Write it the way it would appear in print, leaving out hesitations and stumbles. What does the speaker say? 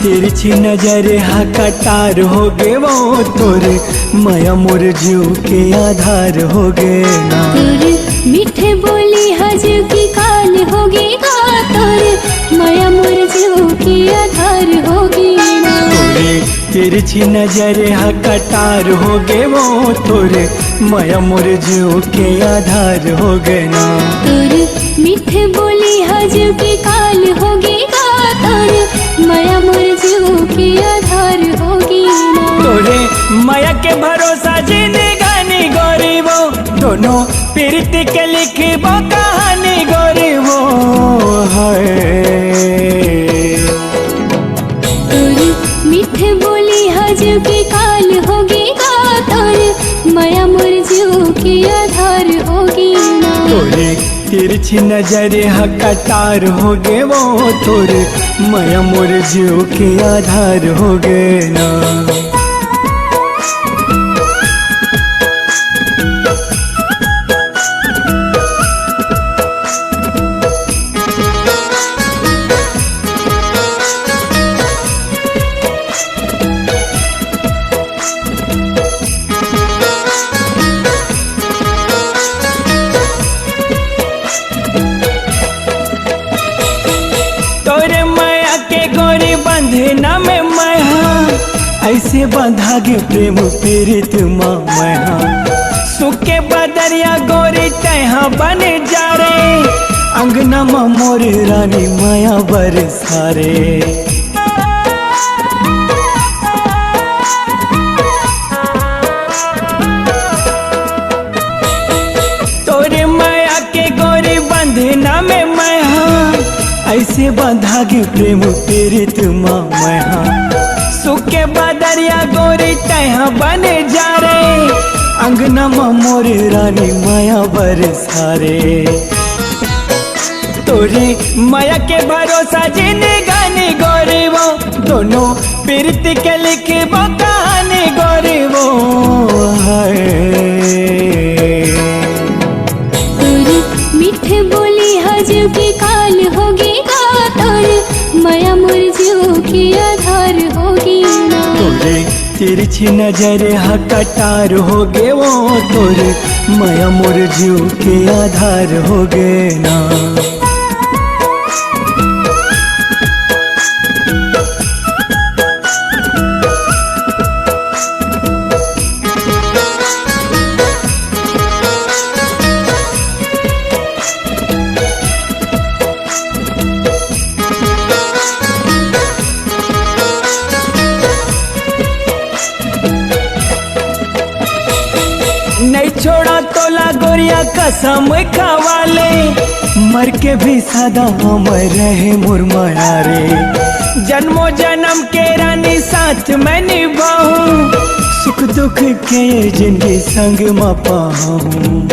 तिरछी नजर हा कटार हो गे वो तोरे माया मोर जीव के आधार हो गे ना। तोरे मीठे बोली हजू की काल होगी गा तोरे माया मोर जीव के आधार होगी ना। तोरे तिरछी नजर हा कटार हो गे वो तोरे माया मोर जीव के आधार हो गे ना। तोरे मीठे बोली हजू की काल होगी गा तोरे माया मोर जीव के आधार होगी ना। तोरे माया के भरोसा जिंदगानी गरीबो दोनों प्रीति के लिखबो कहानी गरीबो है। तोरे मीठे बोली हजू की काल होगी गा तोरे माया मोर जीव के आधार होगी ना। तोरे तिरछी नजर हा कटार हो गे वो तोरे माया मोर जीव के आधार हो गे ना। तोरे माया के गोरी बंधना में मैं ऐसे बंधा गे प्रेम पीड़ित मैं सुख के बदरिया गोरी तहा बन जा रे अंगना में मोर रानी माया बरसारे। तोरे माया के गोरी बंधना में मैं ऐसे बंधा गे प्रेम पीड़ित मैं सुख के बदरिया गोरी तहा बन जा रे अंगना में मोर रानी माया बरसारे। तोरे माया के भरोसा जिंदगानी गरीबो दोनों प्रीति के लिखबो कहानी गरीबो है। तोरे मीठे बोली हजू की काल होगी गा तोरे माया मोर जीव के आधार होगी ना। तोरे तिरछी नजर हा कटार हो गे वो तोरे माया मोर जीव के आधार हो गे ना। नहीं छोड़ा तोला गोरिया कसम खवाले मर के भी सदा हमर रहे मुरमाया रे। जन्मों जन्म के रानी साथ में निभाऊं सुख दुख के जिंदगी संग में पाऊं।